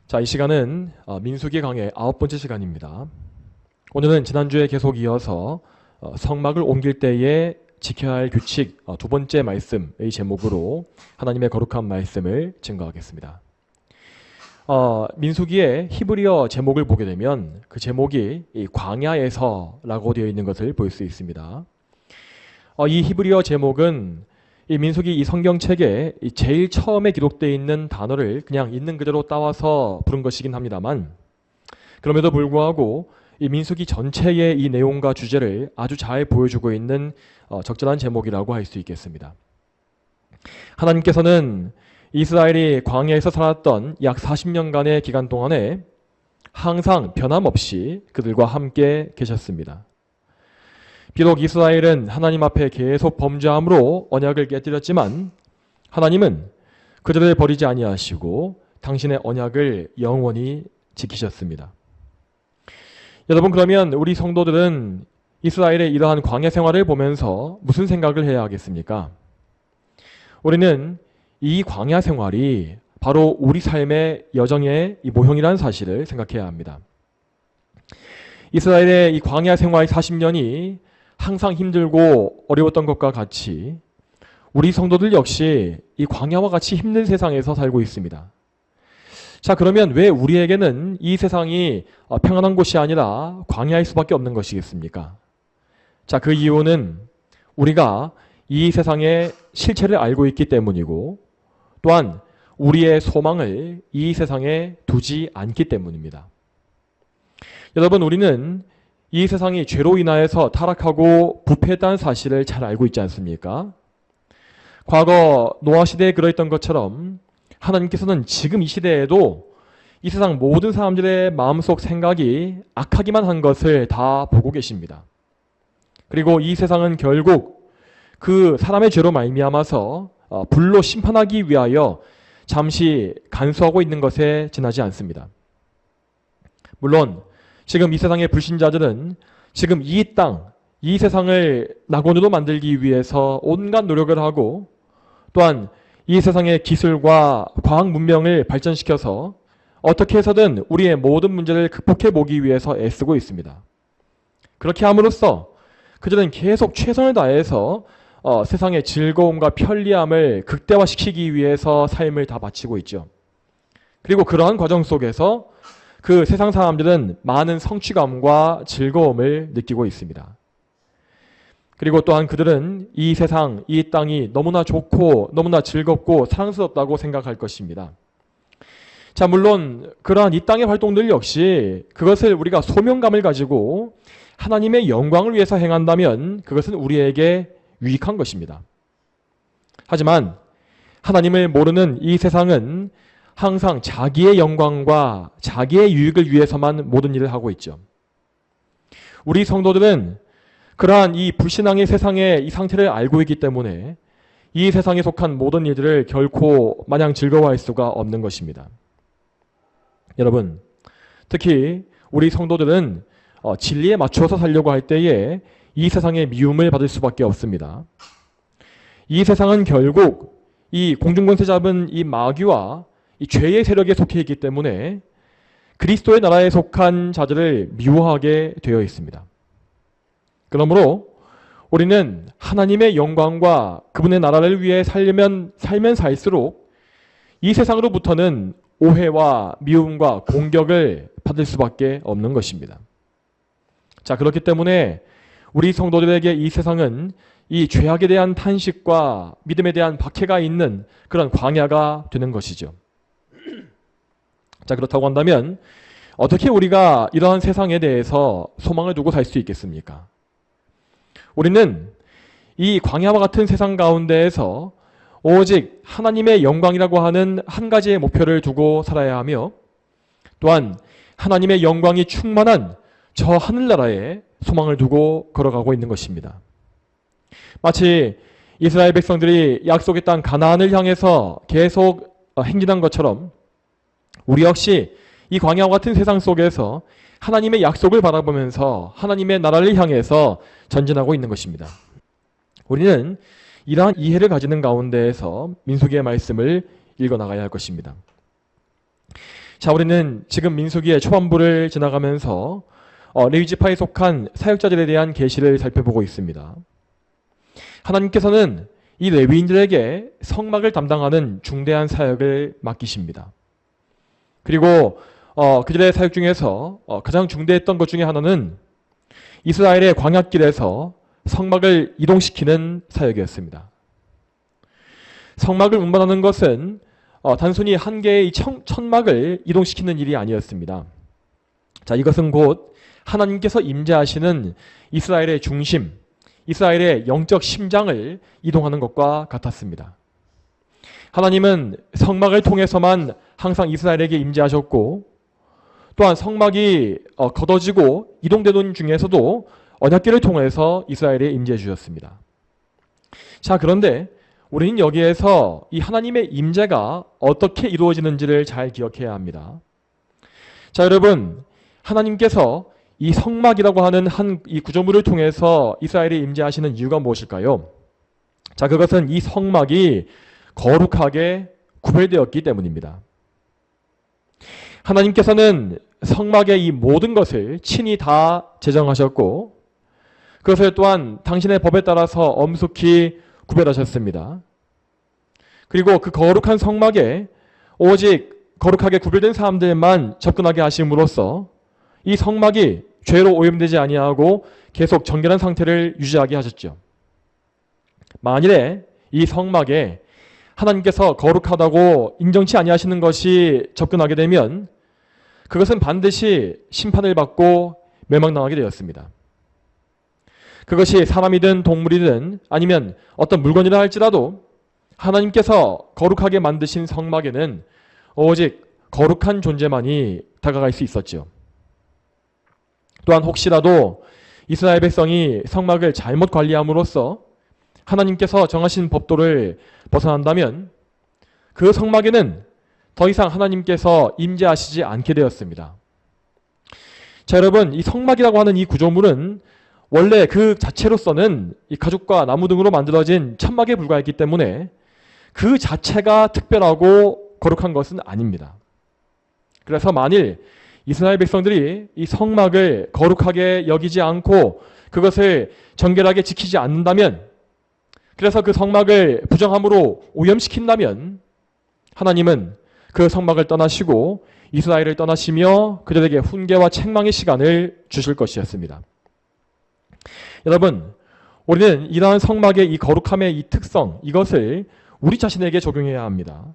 자, 이 시간은 민수기 강의 9번째 시간입니다. 오늘은 지난주에 계속 이어서 성막을 옮길 때에 지켜야 할 규칙 두 번째 말씀의 제목으로 하나님의 거룩한 말씀을 증거하겠습니다. 민수기의 히브리어 제목을 보게 되면 그 제목이 이 광야에서라고 되어 있는 것을 볼 수 있습니다. 이 히브리어 제목은 이 민수기 이 성경책에 제일 처음에 기록되어 있는 단어를 그냥 있는 그대로 따와서 부른 것이긴 합니다만, 그럼에도 불구하고 이 민수기 전체의 이 내용과 주제를 아주 잘 보여주고 있는 적절한 제목이라고 할 수 있겠습니다. 하나님께서는 이스라엘이 광야에서 살았던 약 40년간의 기간 동안에 항상 변함없이 그들과 함께 계셨습니다. 비록 이스라엘은 하나님 앞에 계속 범죄함으로 언약을 깨뜨렸지만 하나님은 그들을 버리지 아니하시고 당신의 언약을 영원히 지키셨습니다. 여러분, 그러면 우리 성도들은 이스라엘의 이러한 광야 생활을 보면서 무슨 생각을 해야 하겠습니까? 우리는 이 광야 생활이 바로 우리 삶의 여정의 이 모형이라는 사실을 생각해야 합니다. 이스라엘의 이 광야 생활 40년이 항상 힘들고 어려웠던 것과 같이 우리 성도들 역시 이 광야와 같이 힘든 세상에서 살고 있습니다. 자, 그러면 왜 우리에게는 이 세상이 평안한 곳이 아니라 광야일 수밖에 없는 것이겠습니까? 자, 그 이유는 우리가 이 세상의 실체를 알고 있기 때문이고, 또한 우리의 소망을 이 세상에 두지 않기 때문입니다. 여러분, 우리는 이 세상이 죄로 인하여서 타락하고 부패했다는 사실을 잘 알고 있지 않습니까? 과거 노아 시대에 그러했던 것처럼 하나님께서는 지금 이 시대에도 이 세상 모든 사람들의 마음속 생각이 악하기만 한 것을 다 보고 계십니다. 그리고 이 세상은 결국 그 사람의 죄로 말미암아서 불로 심판하기 위하여 잠시 간수하고 있는 것에 지나지 않습니다. 물론 지금 이 세상의 불신자들은 지금 이 땅, 이 세상을 낙원으로 만들기 위해서 온갖 노력을 하고, 또한 이 세상의 기술과 과학 문명을 발전시켜서 어떻게 해서든 우리의 모든 문제를 극복해 보기 위해서 애쓰고 있습니다. 그렇게 함으로써 그들은 계속 최선을 다해서 세상의 즐거움과 편리함을 극대화시키기 위해서 삶을 다 바치고 있죠. 그리고 그러한 과정 속에서 그 세상 사람들은 많은 성취감과 즐거움을 느끼고 있습니다. 그리고 또한 그들은 이 세상, 이 땅이 너무나 좋고 너무나 즐겁고 사랑스럽다고 생각할 것입니다. 자, 물론 그러한 이 땅의 활동들 역시 그것을 우리가 소명감을 가지고 하나님의 영광을 위해서 행한다면 그것은 우리에게 유익한 것입니다. 하지만 하나님을 모르는 이 세상은 항상 자기의 영광과 자기의 유익을 위해서만 모든 일을 하고 있죠. 우리 성도들은 그러한 이 불신앙의 세상의 이 상태를 알고 있기 때문에 이 세상에 속한 모든 일들을 결코 마냥 즐거워할 수가 없는 것입니다. 여러분, 특히 우리 성도들은 진리에 맞추어서 살려고 할 때에 이 세상의 미움을 받을 수밖에 없습니다. 이 세상은 결국 이 공중권세 잡은 이 마귀와 이 죄의 세력에 속해 있기 때문에 그리스도의 나라에 속한 자들을 미워하게 되어 있습니다. 그러므로 우리는 하나님의 영광과 그분의 나라를 위해 살면 살수록 이 세상으로부터는 오해와 미움과 공격을 받을 수밖에 없는 것입니다. 자, 그렇기 때문에 우리 성도들에게 이 세상은 이 죄악에 대한 탄식과 믿음에 대한 박해가 있는 그런 광야가 되는 것이죠. 자, 그렇다고 한다면 어떻게 우리가 이러한 세상에 대해서 소망을 두고 살 수 있겠습니까? 우리는 이 광야와 같은 세상 가운데에서 오직 하나님의 영광이라고 하는 한 가지의 목표를 두고 살아야 하며, 또한 하나님의 영광이 충만한 저 하늘나라에 소망을 두고 걸어가고 있는 것입니다. 마치 이스라엘 백성들이 약속의 땅 가나안을 향해서 계속 행진한 것처럼 우리 역시 이 광야와 같은 세상 속에서 하나님의 약속을 바라보면서 하나님의 나라를 향해서 전진하고 있는 것입니다. 우리는 이러한 이해를 가지는 가운데에서 민수기의 말씀을 읽어나가야 할 것입니다. 자, 우리는 지금 민수기의 초반부를 지나가면서 레위지파에 속한 사역자들에 대한 계시를 살펴보고 있습니다. 하나님께서는 이 레위인들에게 성막을 담당하는 중대한 사역을 맡기십니다. 그리고 그들의 사역 중에서 가장 중대했던 것 중에 하나는 이스라엘의 광야길에서 성막을 이동시키는 사역이었습니다. 성막을 운반하는 것은 단순히 한 개의 천막을 이동시키는 일이 아니었습니다. 자, 이것은 곧 하나님께서 임재하시는 이스라엘의 중심, 이스라엘의 영적 심장을 이동하는 것과 같았습니다. 하나님은 성막을 통해서만 항상 이스라엘에게 임재하셨고, 또한 성막이 걷어지고 이동되는 중에서도 언약궤를 통해서 이스라엘에 임재해 주셨습니다. 자, 그런데 우리는 여기에서 이 하나님의 임재가 어떻게 이루어지는지를 잘 기억해야 합니다. 자, 여러분, 하나님께서 이 성막이라고 하는 이 구조물을 통해서 이스라엘에 임재하시는 이유가 무엇일까요? 자, 그것은 이 성막이 거룩하게 구별되었기 때문입니다. 하나님께서는 성막의 이 모든 것을 친히 다 제정하셨고, 그것을 또한 당신의 법에 따라서 엄숙히 구별하셨습니다. 그리고 그 거룩한 성막에 오직 거룩하게 구별된 사람들만 접근하게 하심으로써 이 성막이 죄로 오염되지 아니하고 계속 정결한 상태를 유지하게 하셨죠. 만일에 이 성막에 하나님께서 거룩하다고 인정치 아니하시는 것이 접근하게 되면 그것은 반드시 심판을 받고 멸망당하게 되었습니다. 그것이 사람이든 동물이든 아니면 어떤 물건이라 할지라도 하나님께서 거룩하게 만드신 성막에는 오직 거룩한 존재만이 다가갈 수 있었죠. 또한 혹시라도 이스라엘 백성이 성막을 잘못 관리함으로써 하나님께서 정하신 법도를 벗어난다면 그 성막에는 더 이상 하나님께서 임재하시지 않게 되었습니다. 자, 여러분, 이 성막이라고 하는 이 구조물은 원래 그 자체로서는 이 가죽과 나무 등으로 만들어진 천막에 불과했기 때문에 그 자체가 특별하고 거룩한 것은 아닙니다. 그래서 만일 이스라엘 백성들이 이 성막을 거룩하게 여기지 않고 그것을 정결하게 지키지 않는다면, 그래서 그 성막을 부정함으로 오염시킨다면 하나님은 그 성막을 떠나시고 이스라엘을 떠나시며 그들에게 훈계와 책망의 시간을 주실 것이었습니다. 여러분, 우리는 이러한 성막의 이 거룩함의 이 특성, 이것을 우리 자신에게 적용해야 합니다.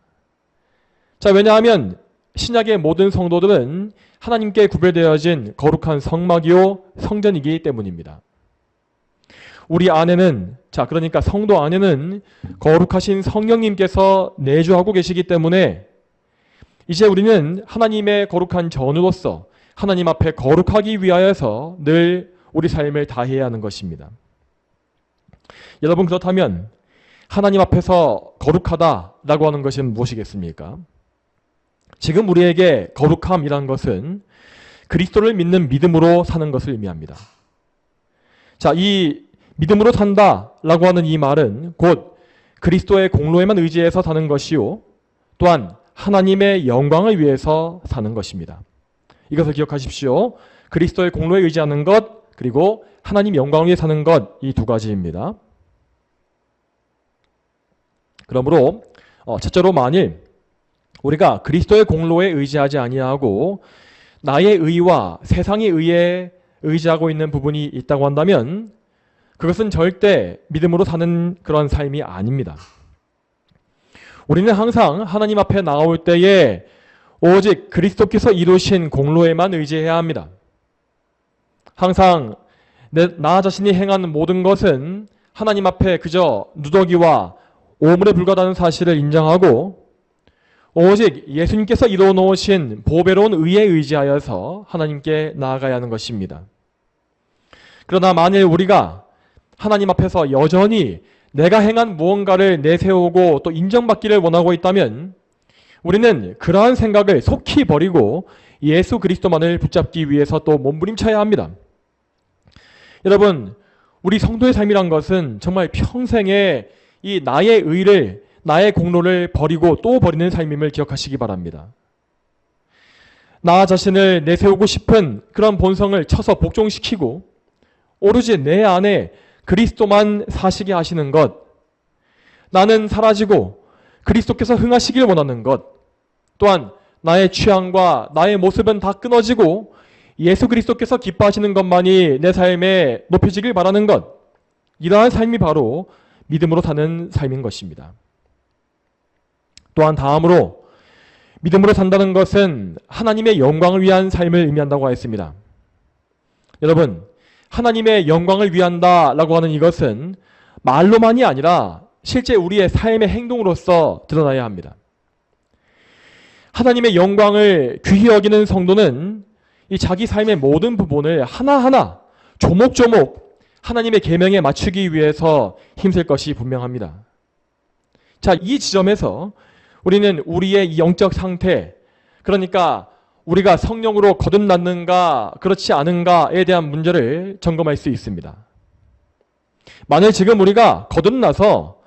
자, 왜냐하면 신약의 모든 성도들은 하나님께 구별되어진 거룩한 성막이요 성전이기 때문입니다. 우리 안에는, 자, 그러니까 성도 안에는 거룩하신 성령님께서 내주하고 계시기 때문에 이제 우리는 하나님의 거룩한 전우로서 하나님 앞에 거룩하기 위하여서 늘 우리 삶을 다해야 하는 것입니다. 여러분, 그렇다면 하나님 앞에서 거룩하다라고 하는 것은 무엇이겠습니까? 지금 우리에게 거룩함이란 것은 그리스도를 믿는 믿음으로 사는 것을 의미합니다. 자, 이 믿음으로 산다라고 하는 이 말은 곧 그리스도의 공로에만 의지해서 사는 것이요, 또한 하나님의 영광을 위해서 사는 것입니다. 이것을 기억하십시오. 그리스도의 공로에 의지하는 것, 그리고 하나님 영광을 위해 사는 것, 이 두 가지입니다. 그러므로 첫째로 만일 우리가 그리스도의 공로에 의지하지 아니하고 나의 의와 세상의 의에 의지하고 있는 부분이 있다고 한다면 그것은 절대 믿음으로 사는 그런 삶이 아닙니다. 우리는 항상 하나님 앞에 나올 때에 오직 그리스도께서 이루신 공로에만 의지해야 합니다. 항상 나 자신이 행한 모든 것은 하나님 앞에 그저 누더기와 오물에 불과하다는 사실을 인정하고 오직 예수님께서 이루어 놓으신 보배로운 의에 의지하여서 하나님께 나아가야 하는 것입니다. 그러나 만일 우리가 하나님 앞에서 여전히 내가 행한 무언가를 내세우고 또 인정받기를 원하고 있다면 우리는 그러한 생각을 속히 버리고 예수 그리스도만을 붙잡기 위해서 또 몸부림쳐야 합니다. 여러분, 우리 성도의 삶이란 것은 정말 평생에 이 나의 의를, 나의 공로를 버리고 또 버리는 삶임을 기억하시기 바랍니다. 나 자신을 내세우고 싶은 그런 본성을 쳐서 복종시키고 오로지 내 안에 그리스도만 사시게 하시는 것, 나는 사라지고 그리스도께서 흥하시길 원하는 것, 또한 나의 취향과 나의 모습은 다 끊어지고 예수 그리스도께서 기뻐하시는 것만이 내 삶에 높여지길 바라는 것, 이러한 삶이 바로 믿음으로 사는 삶인 것입니다. 또한 다음으로 믿음으로 산다는 것은 하나님의 영광을 위한 삶을 의미한다고 했습니다. 여러분, 하나님의 영광을 위한다라고 하는 이것은 말로만이 아니라 실제 우리의 삶의 행동으로서 드러나야 합니다. 하나님의 영광을 귀히 여기는 성도는 이 자기 삶의 모든 부분을 하나하나 조목조목 하나님의 계명에 맞추기 위해서 힘쓸 것이 분명합니다. 자, 이 지점에서 우리는 우리의 이 영적 상태, 그러니까 우리가 성령으로 거듭났는가 그렇지 않은가에 대한 문제를 점검할 수 있습니다. 만일 지금 우리가 거듭나서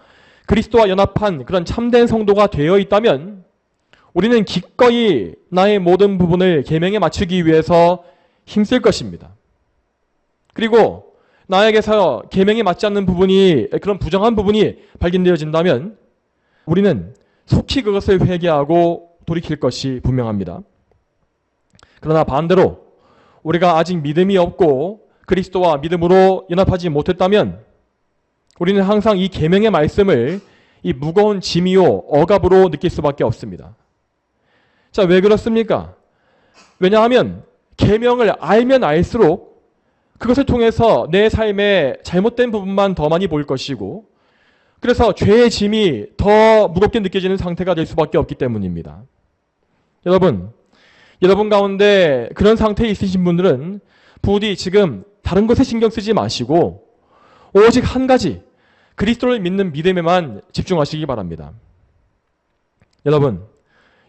그리스도와 연합한 그런 참된 성도가 되어 있다면 우리는 기꺼이 나의 모든 부분을 계명에 맞추기 위해서 힘쓸 것입니다. 그리고 나에게서 계명에 맞지 않는 부분이, 그런 부정한 부분이 발견되어진다면 우리는 속히 그것을 회개하고 돌이킬 것이 분명합니다. 그러나 반대로 우리가 아직 믿음이 없고 그리스도와 믿음으로 연합하지 못했다면 우리는 항상 이 계명의 말씀을 이 무거운 짐이요 억압으로 느낄 수밖에 없습니다. 자, 왜 그렇습니까? 왜냐하면 계명을 알면 알수록 그것을 통해서 내 삶의 잘못된 부분만 더 많이 보일 것이고, 그래서 죄의 짐이 더 무겁게 느껴지는 상태가 될 수밖에 없기 때문입니다. 여러분 가운데 그런 상태에 있으신 분들은 부디 지금 다른 것에 신경 쓰지 마시고 오직 한 가지, 그리스도를 믿는 믿음에만 집중하시기 바랍니다. 여러분,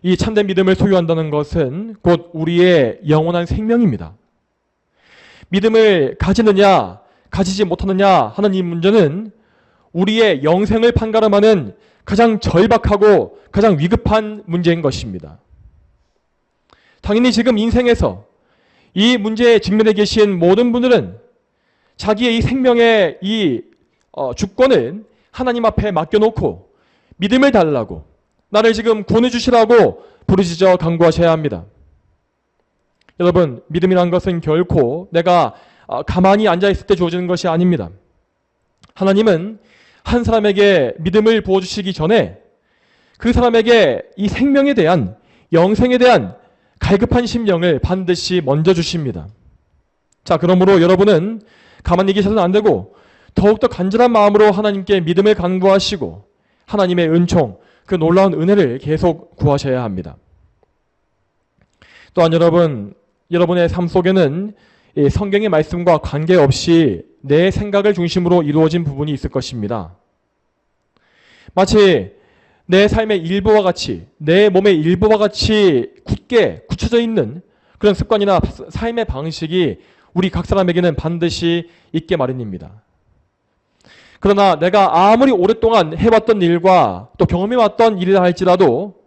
이 참된 믿음을 소유한다는 것은 곧 우리의 영원한 생명입니다. 믿음을 가지느냐 가지지 못하느냐 하는 이 문제는 우리의 영생을 판가름하는 가장 절박하고 가장 위급한 문제인 것입니다. 당연히 지금 인생에서 이 문제에 직면해 계신 모든 분들은 자기의 이 생명의 이 주권을 하나님 앞에 맡겨놓고 믿음을 달라고, 나를 지금 구원해 주시라고 부르짖어 간구하셔야 합니다. 여러분, 믿음이란 것은 결코 내가 가만히 앉아있을 때 주어지는 것이 아닙니다. 하나님은 한 사람에게 믿음을 부어주시기 전에 그 사람에게 이 생명에 대한, 영생에 대한 갈급한 심령을 반드시 먼저 주십니다. 자, 그러므로 여러분은 가만히 계셔서는 안 되고 더욱더 간절한 마음으로 하나님께 믿음을 간구하시고 하나님의 은총, 그 놀라운 은혜를 계속 구하셔야 합니다. 또한 여러분의 삶 속에는 이 성경의 말씀과 관계없이 내 생각을 중심으로 이루어진 부분이 있을 것입니다. 마치 내 삶의 일부와 같이, 내 몸의 일부와 같이 굳게 굳혀져 있는 그런 습관이나 삶의 방식이 우리 각 사람에게는 반드시 있게 마련입니다. 그러나 내가 아무리 오랫동안 해왔던 일과 또 경험해왔던 일이라 할지라도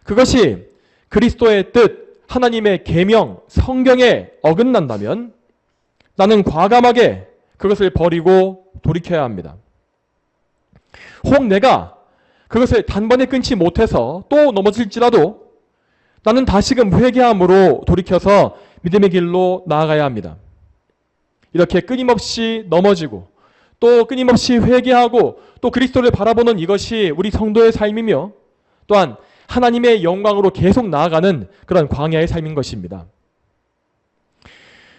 그것이 그리스도의 뜻, 하나님의 계명, 성경에 어긋난다면 나는 과감하게 그것을 버리고 돌이켜야 합니다. 혹 내가 그것을 단번에 끊지 못해서 또 넘어질지라도 나는 다시금 회개함으로 돌이켜서 믿음의 길로 나아가야 합니다. 이렇게 끊임없이 넘어지고 또 끊임없이 회개하고 또 그리스도를 바라보는 이것이 우리 성도의 삶이며 또한 하나님의 영광으로 계속 나아가는 그런 광야의 삶인 것입니다.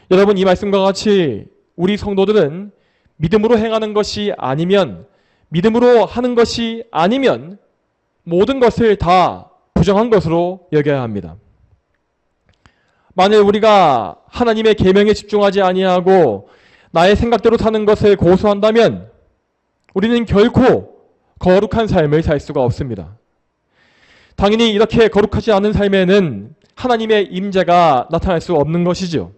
여러분, 이 말씀과 같이 우리 성도들은 믿음으로 행하는 것이 아니면, 믿음으로 하는 것이 아니면 모든 것을 다 부정한 것으로 여겨야 합니다. 만일 우리가 하나님의 계명에 집중하지 아니하고 나의 생각대로 사는 것을 고수한다면 우리는 결코 거룩한 삶을 살 수가 없습니다. 당연히 이렇게 거룩하지 않은 삶에는 하나님의 임재가 나타날 수 없는 것이죠.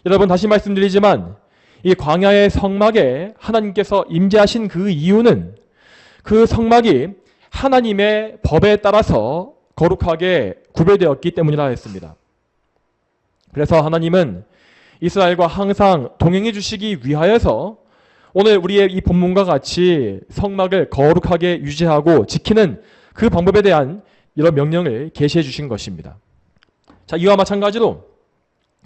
여러분, 다시 말씀드리지만 이 광야의 성막에 하나님께서 임재하신 그 이유는 그 성막이 하나님의 법에 따라서 거룩하게 구별되었기 때문이라 했습니다. 그래서 하나님은 이스라엘과 항상 동행해 주시기 위하여서 오늘 우리의 이 본문과 같이 성막을 거룩하게 유지하고 지키는 그 방법에 대한 이런 명령을 계시해 주신 것입니다. 자, 이와 마찬가지로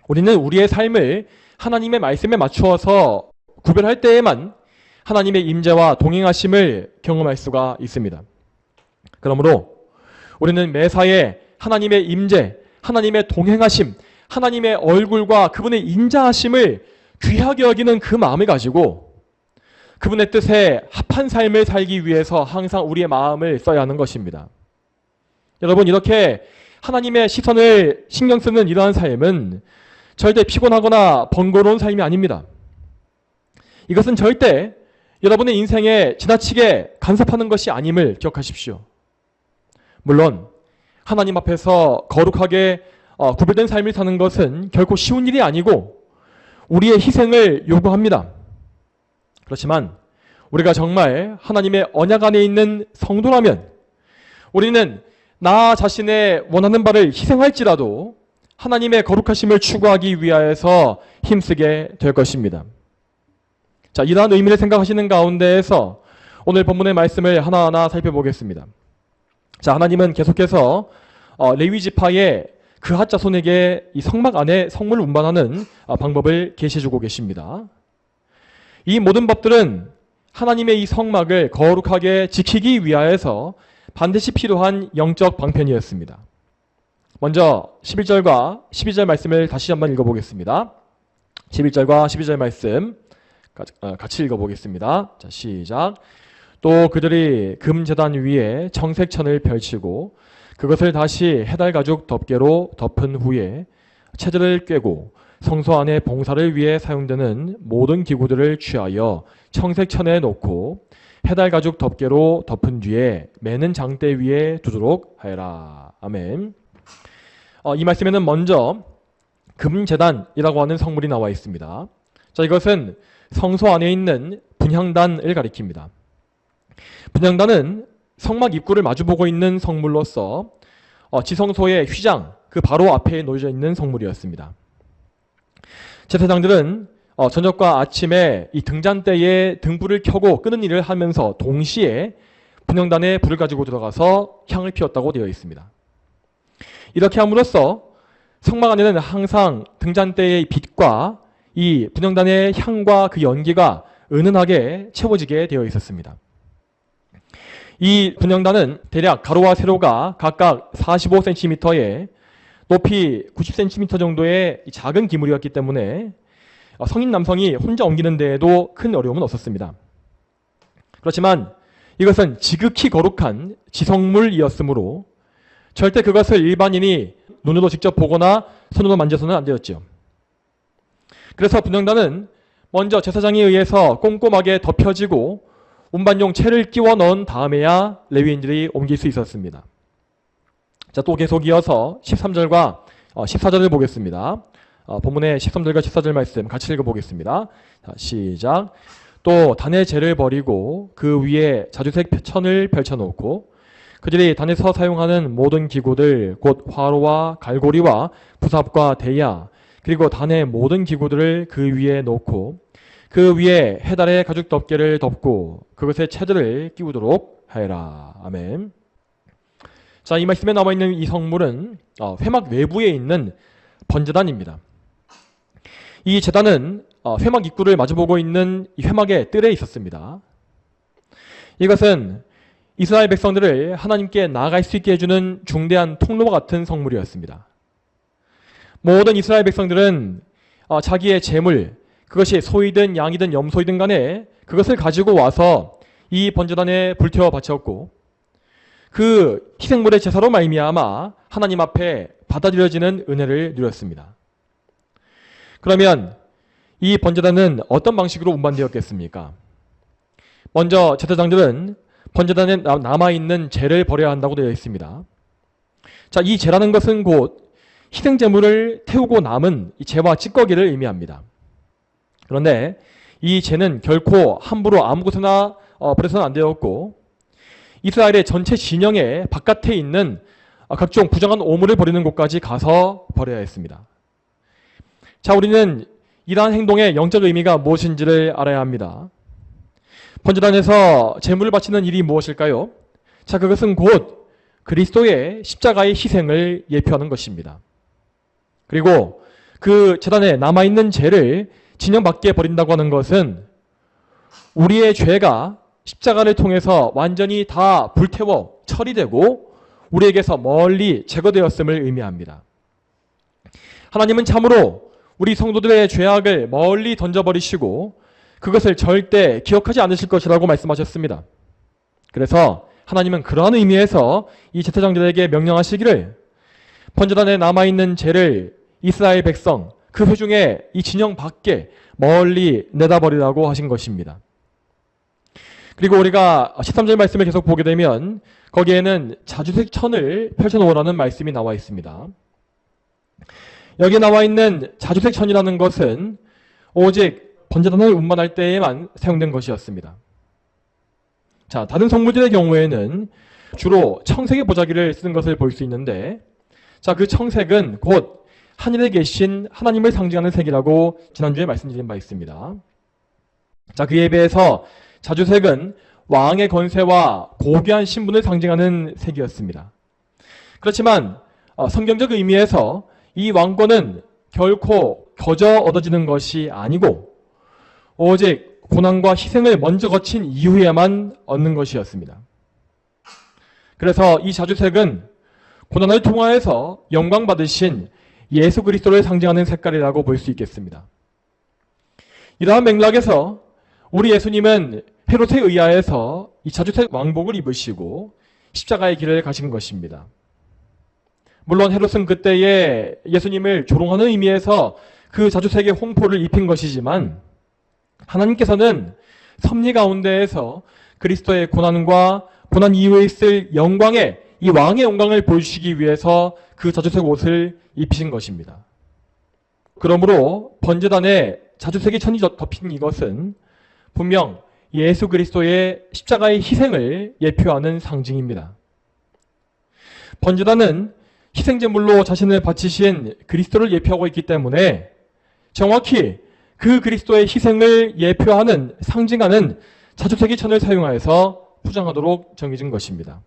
우리는 우리의 삶을 하나님의 말씀에 맞추어서 구별할 때에만 하나님의 임재와 동행하심을 경험할 수가 있습니다. 그러므로 우리는 매사에 하나님의 임재, 하나님의 동행하심, 하나님의 얼굴과 그분의 인자하심을 귀하게 여기는 그 마음을 가지고 그분의 뜻에 합한 삶을 살기 위해서 항상 우리의 마음을 써야 하는 것입니다. 여러분, 이렇게 하나님의 시선을 신경 쓰는 이러한 삶은 절대 피곤하거나 번거로운 삶이 아닙니다. 이것은 절대 여러분의 인생에 지나치게 간섭하는 것이 아님을 기억하십시오. 물론 하나님 앞에서 거룩하게 구별된 삶을 사는 것은 결코 쉬운 일이 아니고 우리의 희생을 요구합니다. 그렇지만 우리가 정말 하나님의 언약 안에 있는 성도라면 우리는 나 자신의 원하는 바를 희생할지라도 하나님의 거룩하심을 추구하기 위하여서 힘쓰게 될 것입니다. 자, 이러한 의미를 생각하시는 가운데에서 오늘 본문의 말씀을 하나하나 살펴보겠습니다. 자, 하나님은 계속해서 레위 지파의 그핫 자손에게 이 성막 안에 성물을 운반하는 방법을 계시해주고 계십니다. 이 모든 법들은 하나님의 이 성막을 거룩하게 지키기 위하여서 반드시 필요한 영적 방편이었습니다. 먼저 11절과 12절 말씀을 다시 한번 읽어보겠습니다. 11절과 12절 말씀 같이 읽어보겠습니다. 자, 시작. 또 그들이 금제단 위에 청색천을 펼치고 그것을 다시 해달 가죽 덮개로 덮은 후에 채들을 꿰고 성소 안에 봉사를 위해 사용되는 모든 기구들을 취하여 청색천에 놓고 해달 가죽 덮개로 덮은 뒤에 매는 장대 위에 두도록 하여라. 아멘. 이 말씀에는 먼저 금제단이라고 하는 성물이 나와 있습니다. 자, 이것은 성소 안에 있는 분향단을 가리킵니다. 분향단은 성막 입구를 마주보고 있는 성물로서 지성소의 휘장, 그 바로 앞에 놓여져 있는 성물이었습니다. 제사장들은 저녁과 아침에 이 등잔대에 등불을 켜고 끄는 일을 하면서 동시에 분향단에 불을 가지고 들어가서 향을 피웠다고 되어 있습니다. 이렇게 함으로써 성막 안에는 항상 등잔대의 빛과 이 분향단의 향과 그 연기가 은은하게 채워지게 되어 있었습니다. 이 분향단은 대략 가로와 세로가 각각 45cm에 높이 90cm 정도의 작은 기물이었기 때문에 성인 남성이 혼자 옮기는 데에도 큰 어려움은 없었습니다. 그렇지만 이것은 지극히 거룩한 지성물이었으므로 절대 그것을 일반인이 눈으로 직접 보거나 손으로 만져서는 안 되었죠. 그래서 분향단은 먼저 제사장에 의해서 꼼꼼하게 덮여지고 운반용 채를 끼워 넣은 다음에야 레위인들이 옮길 수 있었습니다. 자, 또 계속 이어서 13절과 14절을 보겠습니다. 본문의 13절과 14절 말씀 같이 읽어보겠습니다. 자, 시작. 또 단의 재를 버리고 그 위에 자주색 천을 펼쳐놓고 그들이 단에서 사용하는 모든 기구들 곧 화로와 갈고리와 부삽과 대야 그리고 단의 모든 기구들을 그 위에 놓고 그 위에 해달의 가죽 덮개를 덮고 그것에 채들을 끼우도록 하여라. 아멘. 자, 이 말씀에 나와 있는 이 성물은 회막 외부에 있는 번제단입니다. 이 제단은 회막 입구를 마주보고 있는 이 회막의 뜰에 있었습니다. 이것은 이스라엘 백성들을 하나님께 나아갈 수 있게 해주는 중대한 통로와 같은 성물이었습니다. 모든 이스라엘 백성들은 자기의 재물, 그것이 소이든 양이든 염소이든 간에 그것을 가지고 와서 이 번제단에 불태워 바쳤고 그 희생물의 제사로 말미암아 하나님 앞에 받아들여지는 은혜를 누렸습니다. 그러면 이 번제단은 어떤 방식으로 운반되었겠습니까? 먼저 제사장들은 번제단에 남아있는 재를 버려야 한다고 되어 있습니다. 자, 이 재라는 것은 곧 희생제물을 태우고 남은 이 재와 찌꺼기를 의미합니다. 그런데 이 재는 결코 함부로 아무 곳에나 버려서는 안 되었고 이스라엘의 전체 진영의 바깥에 있는 각종 부정한 오물을 버리는 곳까지 가서 버려야 했습니다. 자, 우리는 이러한 행동의 영적 의미가 무엇인지를 알아야 합니다. 번제단에서 제물을 바치는 일이 무엇일까요? 자, 그것은 곧 그리스도의 십자가의 희생을 예표하는 것입니다. 그리고 그 제단에 남아있는 죄를 진영 밖에 버린다고 하는 것은 우리의 죄가 십자가를 통해서 완전히 다 불태워 처리되고 우리에게서 멀리 제거되었음을 의미합니다. 하나님은 참으로 우리 성도들의 죄악을 멀리 던져버리시고 그것을 절대 기억하지 않으실 것이라고 말씀하셨습니다. 그래서 하나님은 그러한 의미에서 이 제사장들에게 명령하시기를 번제단에 남아있는 죄를 이스라엘 백성 그 회중의 이 진영 밖에 멀리 내다버리라고 하신 것입니다. 그리고 우리가 13절 말씀을 계속 보게 되면 거기에는 자주색 천을 펼쳐놓으라는 말씀이 나와 있습니다. 여기 나와 있는 자주색 천이라는 것은 오직 번제단을 운반할 때에만 사용된 것이었습니다. 자, 다른 성물들의 경우에는 주로 청색의 보자기를 쓰는 것을 볼 수 있는데, 자, 그 청색은 곧 하늘에 계신 하나님을 상징하는 색이라고 지난주에 말씀드린 바 있습니다. 자, 그에 비해서 자주색은 왕의 건세와 고귀한 신분을 상징하는 색이었습니다. 그렇지만 성경적 의미에서 이 왕권은 결코 거저 얻어지는 것이 아니고 오직 고난과 희생을 먼저 거친 이후에만 얻는 것이었습니다. 그래서 이 자주색은 고난을 통하여서 영광 받으신 예수 그리스도를 상징하는 색깔이라고 볼 수 있겠습니다. 이러한 맥락에서 우리 예수님은 헤롯에 의하여서 이 자주색 왕복을 입으시고 십자가의 길을 가신 것입니다. 물론 헤롯은 그때에 예수님을 조롱하는 의미에서 그 자주색의 홍포를 입힌 것이지만 하나님께서는 섭리 가운데에서 그리스도의 고난과 고난 이후에 있을 영광에 이 왕의 영광을 보여주시기 위해서 그 자주색 옷을 입히신 것입니다. 그러므로 번제단에 자주색의 천이 덮인 이것은 분명 예수 그리스도의 십자가의 희생을 예표하는 상징입니다. 번제단은 희생제물로 자신을 바치신 그리스도를 예표하고 있기 때문에 정확히 그 그리스도의 희생을 예표하는 상징하는 자주색의 천을 사용하여서 포장하도록 정해진 것입니다.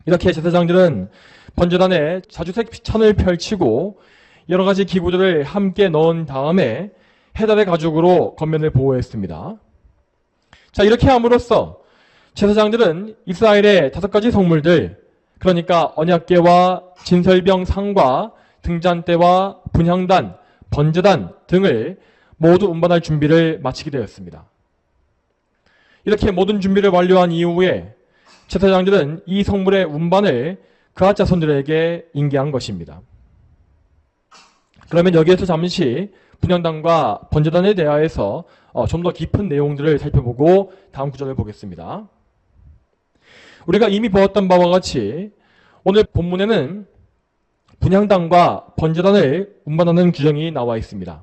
이렇게 제사장들은 번제단에 자주색 천을 펼치고 여러 가지 기구들을 함께 넣은 다음에 해달의 가죽으로 겉면을 보호했습니다. 자, 이렇게 함으로써 제사장들은 이스라엘의 5가지 성물들, 그러니까 언약궤와 진설병 상과 등잔대와 분향단, 번제단 등을 모두 운반할 준비를 마치게 되었습니다. 이렇게 모든 준비를 완료한 이후에 제사장들은 이 성물의 운반을 그앗 자손들에게 인계한 것입니다. 그러면 여기에서 잠시 분향단과 번제단에 대하여서 좀 더 깊은 내용들을 살펴보고 다음 구절을 보겠습니다. 우리가 이미 보았던 바와 같이 오늘 본문에는 분향단과 번제단을 운반하는 규정이 나와 있습니다.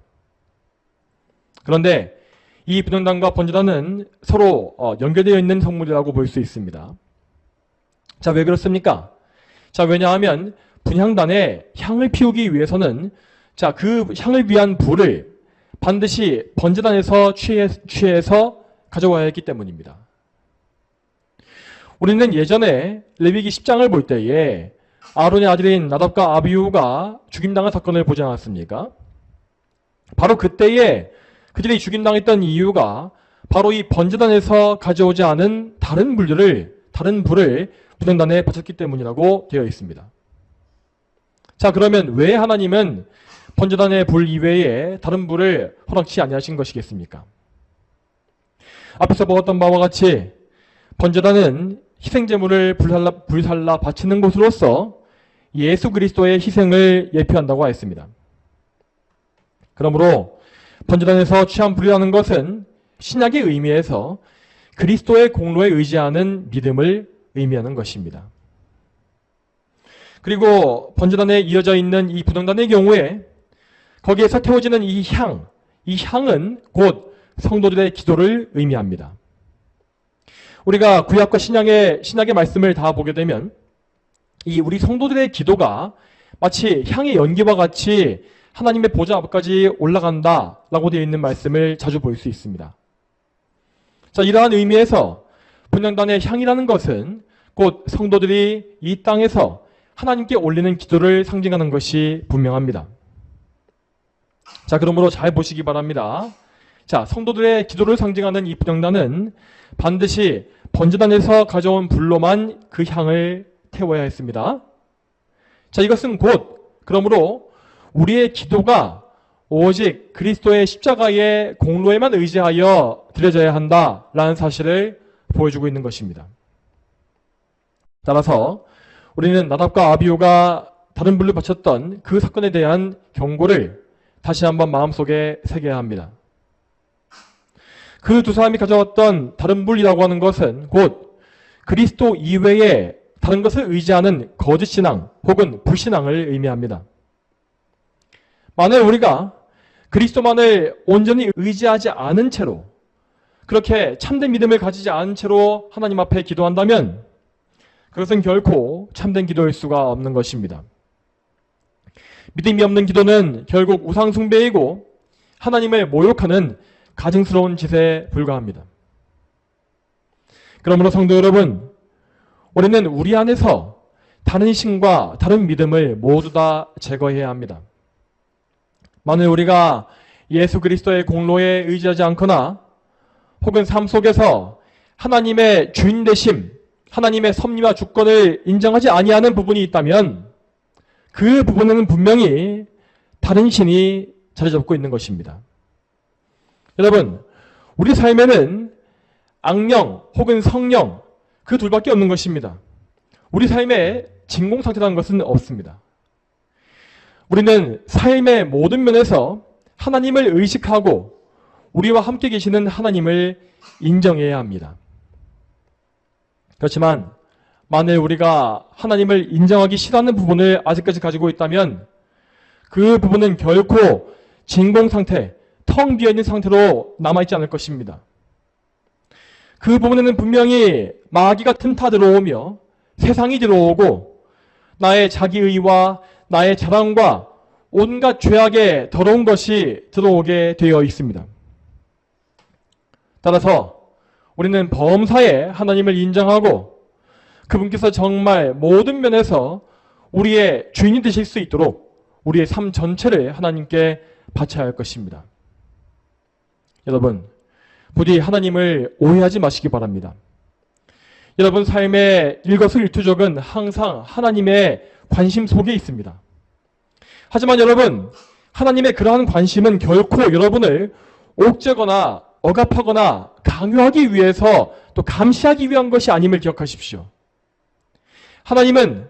그런데 이 분향단과 번제단은 서로 연결되어 있는 성물이라고 볼 수 있습니다. 자, 왜 그렇습니까? 자, 왜냐하면 분향단에 향을 피우기 위해서는 자, 그 향을 위한 불을 반드시 번제단에서 취해서 가져와야 했기 때문입니다. 우리는 예전에 레위기 10장을 볼 때에 아론의 아들인 나답과 아비후가 죽임당한 사건을 보지 않았습니까? 바로 그때에 그들이 죽임당했던 이유가 바로 이 번제단에서 가져오지 않은 다른 불을 분향단에 바쳤기 때문이라고 되어 있습니다. 자, 그러면 왜 하나님은 번제단의 불 이외에 다른 불을 허락치 아니하신 것이겠습니까? 앞에서 보았던 바와 같이 번제단은 희생제물을 불살라 바치는 곳으로서 예수 그리스도의 희생을 예표한다고 하였습니다. 그러므로 번제단에서 취한 불이라는 것은 신약의 의미에서 그리스도의 공로에 의지하는 믿음을 의미하는 것입니다. 그리고 번제단에 이어져 있는 이 분향단의 경우에 거기에서 태워지는 이 향은 곧 성도들의 기도를 의미합니다. 우리가 구약과 신약의 말씀을 다 보게 되면 이 우리 성도들의 기도가 마치 향의 연기와 같이 하나님의 보좌 앞까지 올라간다라고 되어 있는 말씀을 자주 볼 수 있습니다. 자, 이러한 의미에서 분향단의 향이라는 것은 곧 성도들이 이 땅에서 하나님께 올리는 기도를 상징하는 것이 분명합니다. 자, 그러므로 잘 보시기 바랍니다. 자, 성도들의 기도를 상징하는 이 분향단은 반드시 번제단에서 가져온 불로만 그 향을 태워야 했습니다. 자, 이것은 곧 그러므로 우리의 기도가 오직 그리스도의 십자가의 공로에만 의지하여 드려져야 한다라는 사실을 보여주고 있는 것입니다. 따라서 우리는 나답과 아비후가 다른 불을 바쳤던 그 사건에 대한 경고를 다시 한번 마음속에 새겨야 합니다. 그 두 사람이 가져왔던 다른 불이라고 하는 것은 곧 그리스도 이외에 다른 것을 의지하는 거짓신앙 혹은 불신앙을 의미합니다. 만약 우리가 그리스도만을 온전히 의지하지 않은 채로 그렇게 참된 믿음을 가지지 않은 채로 하나님 앞에 기도한다면 그것은 결코 참된 기도일 수가 없는 것입니다. 믿음이 없는 기도는 결국 우상숭배이고 하나님을 모욕하는 가증스러운 짓에 불과합니다. 그러므로 성도 여러분, 우리는 우리 안에서 다른 신과 다른 믿음을 모두 다 제거해야 합니다. 만일 우리가 예수 그리스도의 공로에 의지하지 않거나 혹은 삶 속에서 하나님의 주인 되심, 하나님의 섭리와 주권을 인정하지 아니하는 부분이 있다면 그 부분은 분명히 다른 신이 자리 잡고 있는 것입니다. 여러분, 우리 삶에는 악령 혹은 성령 그 둘밖에 없는 것입니다. 우리 삶에 진공 상태라는 것은 없습니다. 우리는 삶의 모든 면에서 하나님을 의식하고 우리와 함께 계시는 하나님을 인정해야 합니다. 그렇지만 만일 우리가 하나님을 인정하기 싫어하는 부분을 아직까지 가지고 있다면 그 부분은 결코 진공 상태, 텅 비어있는 상태로 남아있지 않을 것입니다. 그 부분에는 분명히 마귀가 틈타 들어오며 세상이 들어오고 나의 자기의와 나의 자랑과 온갖 죄악의 더러운 것이 들어오게 되어 있습니다. 따라서 우리는 범사에 하나님을 인정하고 그분께서 정말 모든 면에서 우리의 주인이 되실 수 있도록 우리의 삶 전체를 하나님께 바쳐야 할 것입니다. 여러분, 부디 하나님을 오해하지 마시기 바랍니다. 여러분 삶의 일거수일투족은 항상 하나님의 관심 속에 있습니다. 하지만 여러분, 하나님의 그러한 관심은 결코 여러분을 옥죄거나 억압하거나 강요하기 위해서 또 감시하기 위한 것이 아님을 기억하십시오. 하나님은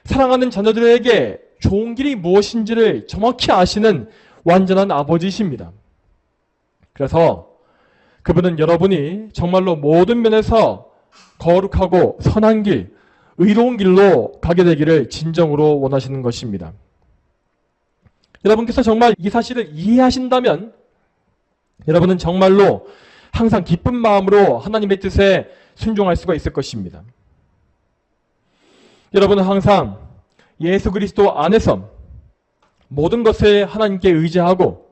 사랑하는 자녀들에게 좋은 길이 무엇인지를 정확히 아시는 완전한 아버지이십니다. 그래서 그분은 여러분이 정말로 모든 면에서 거룩하고 선한 길, 의로운 길로 가게 되기를 진정으로 원하시는 것입니다. 여러분께서 정말 이 사실을 이해하신다면 여러분은 정말로 항상 기쁜 마음으로 하나님의 뜻에 순종할 수가 있을 것입니다. 여러분은 항상 예수 그리스도 안에서 모든 것을 하나님께 의지하고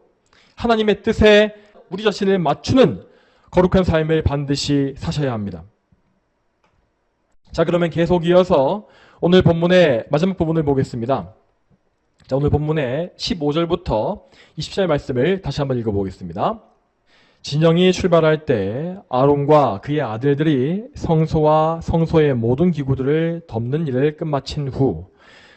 하나님의 뜻에 우리 자신을 맞추는 거룩한 삶을 반드시 사셔야 합니다. 자, 그러면 계속 이어서 오늘 본문의 마지막 부분을 보겠습니다. 자, 오늘 본문의 15절부터 20절 말씀을 다시 한번 읽어보겠습니다. 진영이 출발할 때 아론과 그의 아들들이 성소와 성소의 모든 기구들을 덮는 일을 끝마친 후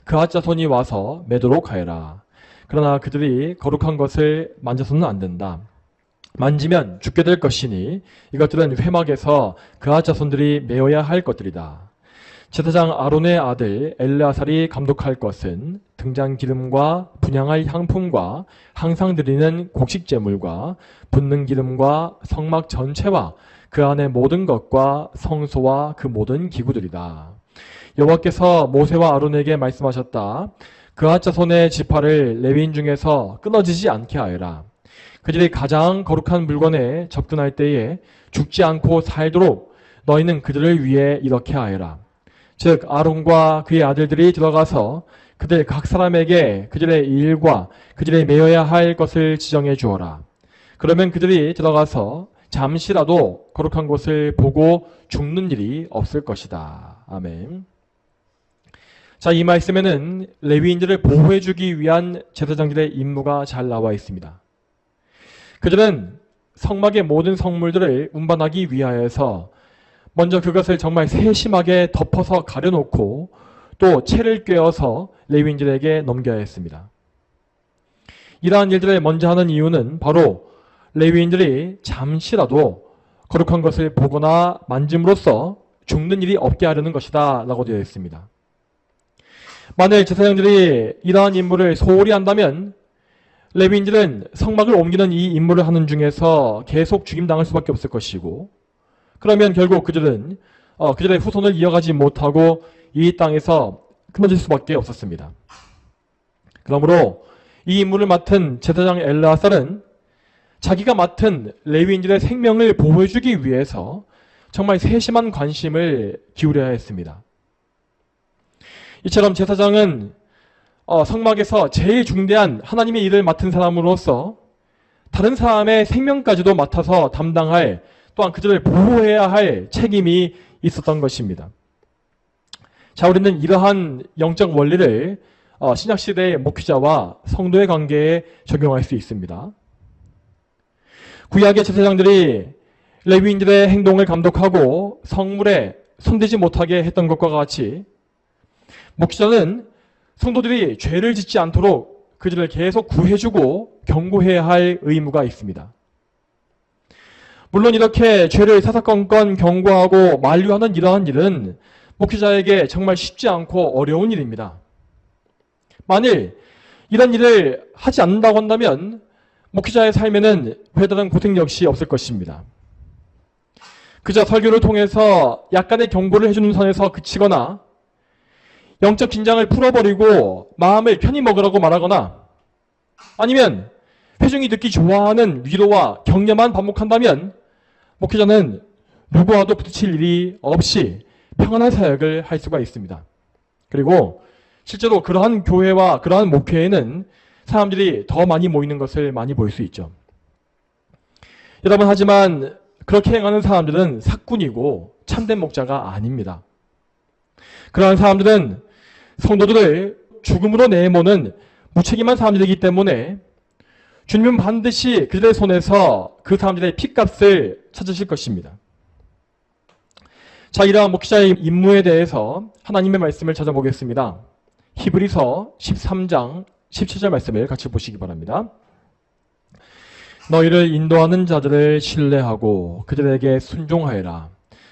그앗 자손이 와서 매도록 하여라. 그러나 그들이 거룩한 것을 만져서는 안 된다. 만지면 죽게 될 것이니 이것들은 회막에서 그앗 자손들이 메어야 할 것들이다. 제사장 아론의 아들 엘르아살이 감독할 것은 등잔 기름과 분향할 향품과 항상 드리는 곡식 제물과 붓는 기름과 성막 전체와 그 안의 모든 것과 성소와 그 모든 기구들이다. 여호와께서 모세와 아론에게 말씀하셨다. 그앗 자손의 지파를 레위인 중에서 끊어지지 않게 하여라. 그들이 가장 거룩한 물건에 접근할 때에 죽지 않고 살도록 너희는 그들을 위해 이렇게 하여라. 즉 아론과 그의 아들들이 들어가서 그들 각 사람에게 그들의 일과 그들의 메어야 할 것을 지정해 주어라. 그러면 그들이 들어가서 잠시라도 거룩한 곳을 보고 죽는 일이 없을 것이다. 아멘. 자, 이 말씀에는 레위인들을 보호해주기 위한 제사장들의 임무가 잘 나와 있습니다. 그들은 성막의 모든 성물들을 운반하기 위하여서 먼저 그것을 정말 세심하게 덮어서 가려놓고 또 채를 꿰어서 레위인들에게 넘겨야 했습니다. 이러한 일들을 먼저 하는 이유는 바로 레위인들이 잠시라도 거룩한 것을 보거나 만짐으로써 죽는 일이 없게 하려는 것이다 라고 되어 있습니다. 만일 제사장들이 이러한 임무를 소홀히 한다면 레위인들은 성막을 옮기는 이 임무를 하는 중에서 계속 죽임당할 수밖에 없을 것이고, 그러면 결국 그들은 그들의 후손을 이어가지 못하고 이 땅에서 끊어질 수밖에 없었습니다. 그러므로 이 임무를 맡은 제사장 엘르아살은 자기가 맡은 레위인들의 생명을 보호해주기 위해서 정말 세심한 관심을 기울여야 했습니다. 이처럼 제사장은 성막에서 제일 중대한 하나님의 일을 맡은 사람으로서 다른 사람의 생명까지도 맡아서 담당할, 또한 그들을 보호해야 할 책임이 있었던 것입니다. 자, 우리는 이러한 영적 원리를 신약시대의 목회자와 성도의 관계에 적용할 수 있습니다. 구약의 제사장들이 레위인들의 행동을 감독하고 성물에 손대지 못하게 했던 것과 같이 목회자는 성도들이 죄를 짓지 않도록 그들을 계속 구해주고 경고해야 할 의무가 있습니다. 물론 이렇게 죄를 사사건건 경고하고 만류하는 이러한 일은 목회자에게 정말 쉽지 않고 어려운 일입니다. 만일 이런 일을 하지 않는다고 한다면 목회자의 삶에는 별다른 고생 역시 없을 것입니다. 그저 설교를 통해서 약간의 경고를 해주는 선에서 그치거나 영적 긴장을 풀어버리고 마음을 편히 먹으라고 말하거나 아니면 회중이 듣기 좋아하는 위로와 격려만 반복한다면 목회자는 누구와도 부딪힐 일이 없이 평안한 사역을 할 수가 있습니다. 그리고 실제로 그러한 교회와 그러한 목회에는 사람들이 더 많이 모이는 것을 많이 볼 수 있죠. 여러분, 하지만 그렇게 행하는 사람들은 사꾼이고 참된 목자가 아닙니다. 그러한 사람들은 성도들을 죽음으로 내모는 무책임한 사람들이기 때문에 주님은 반드시 그들의 손에서 그 사람들의 핏값을 찾으실 것입니다. 자, 이러한 목회자의 임무에 대해서 하나님의 말씀을 찾아보겠습니다. 히브리서 13장 17절 말씀을 같이 보시기 바랍니다. 너희를 인도하는 자들을 신뢰하고 그들에게 순종하여라.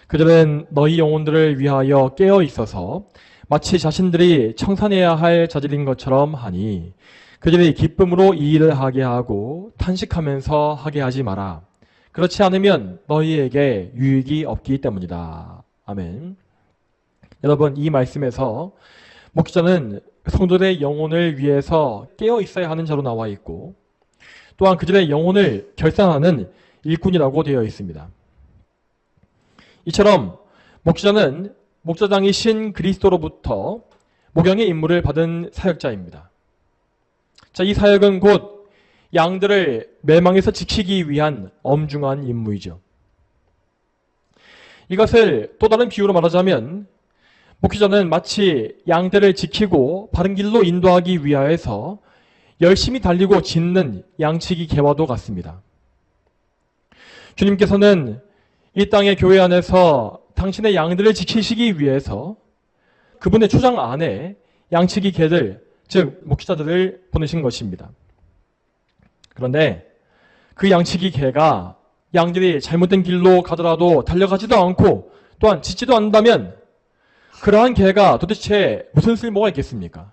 그들은 너희 영혼들을 위하여 깨어 있어서 마치 자신들이 청산해야 할 자들인 것처럼 하니 그들이 기쁨으로 이 일을 하게 하고 탄식하면서 하게 하지 마라. 그렇지 않으면 너희에게 유익이 없기 때문이다. 아멘. 여러분, 이 말씀에서 목회자는 성도들의 영혼을 위해서 깨어 있어야 하는 자로 나와 있고 또한 그들의 영혼을 결산하는 일꾼이라고 되어 있습니다. 이처럼 목회자는 목자장이신 그리스도로부터 목양의 임무를 받은 사역자입니다. 자, 이 사역은 곧 양들을 멸망에서 지키기 위한 엄중한 임무이죠. 이것을 또 다른 비유로 말하자면 목회자는 마치 양들을 지키고 바른 길로 인도하기 위하여서 열심히 달리고 짖는 양치기 개와도 같습니다. 주님께서는 이 땅의 교회 안에서 당신의 양들을 지키시기 위해서 그분의 초장 안에 양치기 개들, 즉 목회자들을 보내신 것입니다. 그런데 그 양치기 개가 양들이 잘못된 길로 가더라도 달려가지도 않고 또한 짖지도 않는다면 그러한 개가 도대체 무슨 쓸모가 있겠습니까?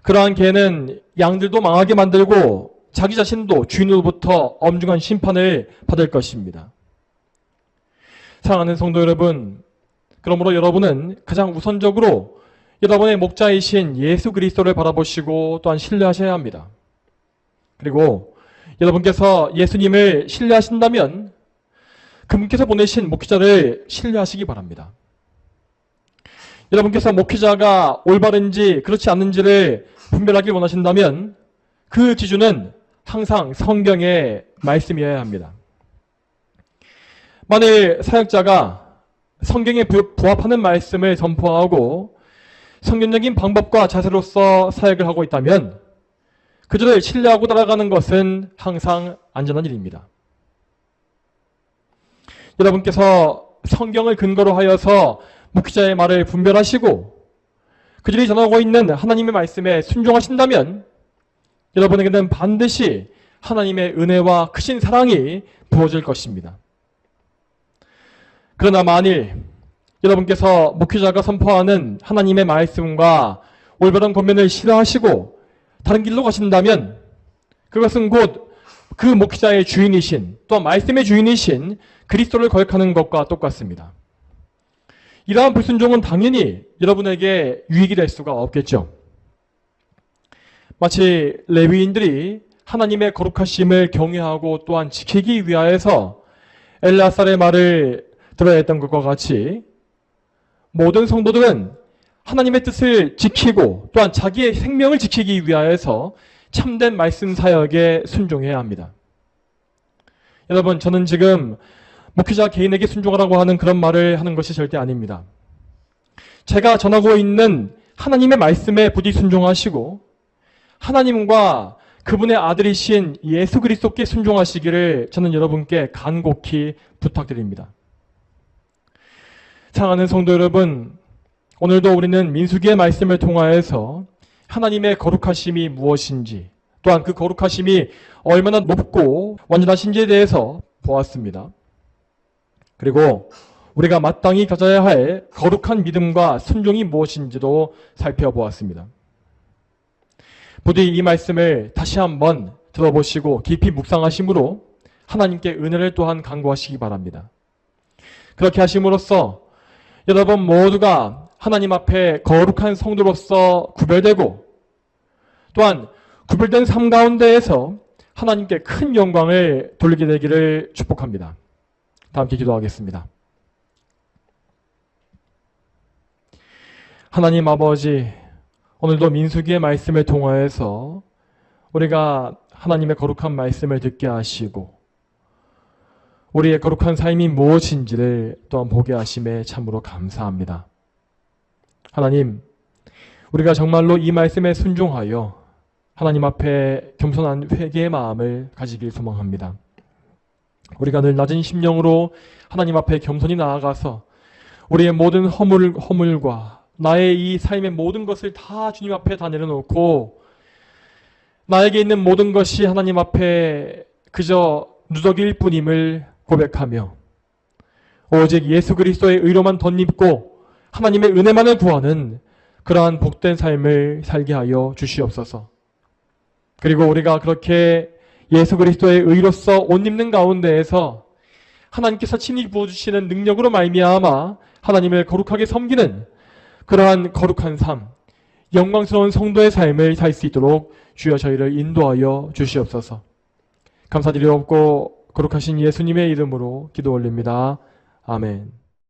그러한 개는 양들도 망하게 만들고 자기 자신도 주인으로부터 엄중한 심판을 받을 것입니다. 사랑하는 성도 여러분, 그러므로 여러분은 가장 우선적으로 여러분의 목자이신 예수 그리스도를 바라보시고 또한 신뢰하셔야 합니다. 그리고 여러분께서 예수님을 신뢰하신다면 그분께서 보내신 목회자를 신뢰하시기 바랍니다. 여러분께서 목회자가 올바른지 그렇지 않는지를 분별하길 원하신다면 그 기준은 항상 성경의 말씀이어야 합니다. 만일 사역자가 성경에 부합하는 말씀을 전포하고 성경적인 방법과 자세로서 사역을 하고 있다면 그들을 신뢰하고 따라가는 것은 항상 안전한 일입니다. 여러분께서 성경을 근거로 하여서 목회자의 말을 분별하시고 그들이 전하고 있는 하나님의 말씀에 순종하신다면 여러분에게는 반드시 하나님의 은혜와 크신 사랑이 부어질 것입니다. 그러나 만일 여러분께서 목회자가 선포하는 하나님의 말씀과 올바른 권면을 싫어하시고 다른 길로 가신다면 그것은 곧 그 목회자의 주인이신 또한 말씀의 주인이신 그리스도를 거역하는 것과 똑같습니다. 이러한 불순종은 당연히 여러분에게 유익이 될 수가 없겠죠. 마치 레위인들이 하나님의 거룩하심을 경외하고 또한 지키기 위하여서 엘레아살의 말을 들어야 했던 것과 같이 모든 성도들은 하나님의 뜻을 지키고 또한 자기의 생명을 지키기 위하여서 참된 말씀 사역에 순종해야 합니다. 여러분, 저는 지금 목회자 개인에게 순종하라고 하는 그런 말을 하는 것이 절대 아닙니다. 제가 전하고 있는 하나님의 말씀에 부디 순종하시고 하나님과 그분의 아들이신 예수 그리스도께 순종하시기를 저는 여러분께 간곡히 부탁드립니다. 사랑하는 성도 여러분, 오늘도 우리는 민수기의 말씀을 통하여서 하나님의 거룩하심이 무엇인지 또한 그 거룩하심이 얼마나 높고 완전하신지에 대해서 보았습니다. 그리고 우리가 마땅히 가져야 할 거룩한 믿음과 순종이 무엇인지도 살펴보았습니다. 부디 이 말씀을 다시 한번 들어보시고 깊이 묵상하심으로 하나님께 은혜를 또한 간구하시기 바랍니다. 그렇게 하심으로써 여러분 모두가 하나님 앞에 거룩한 성도로서 구별되고 또한 구별된 삶 가운데에서 하나님께 큰 영광을 돌리게 되기를 축복합니다. 다 함께 기도하겠습니다. 하나님 아버지, 오늘도 민수기의 말씀을 통하여서 우리가 하나님의 거룩한 말씀을 듣게 하시고 우리의 거룩한 삶이 무엇인지를 또한 보게 하심에 참으로 감사합니다. 하나님, 우리가 정말로 이 말씀에 순종하여 하나님 앞에 겸손한 회개의 마음을 가지길 소망합니다. 우리가 늘 낮은 심령으로 하나님 앞에 겸손히 나아가서 우리의 모든 허물과 나의 이 삶의 모든 것을 다 주님 앞에 다 내려놓고 나에게 있는 모든 것이 하나님 앞에 그저 누더기일 뿐임을 고백하며 오직 예수 그리스도의 의로만 덧입고 하나님의 은혜만을 구하는 그러한 복된 삶을 살게 하여 주시옵소서. 그리고 우리가 그렇게 예수 그리스도의 의로서 옷 입는 가운데에서 하나님께서 친히 부어주시는 능력으로 말미암아 하나님을 거룩하게 섬기는 그러한 거룩한 삶, 영광스러운 성도의 삶을 살 수 있도록 주여 저희를 인도하여 주시옵소서. 감사드리옵고 거룩하신 예수님의 이름으로 기도 올립니다. 아멘.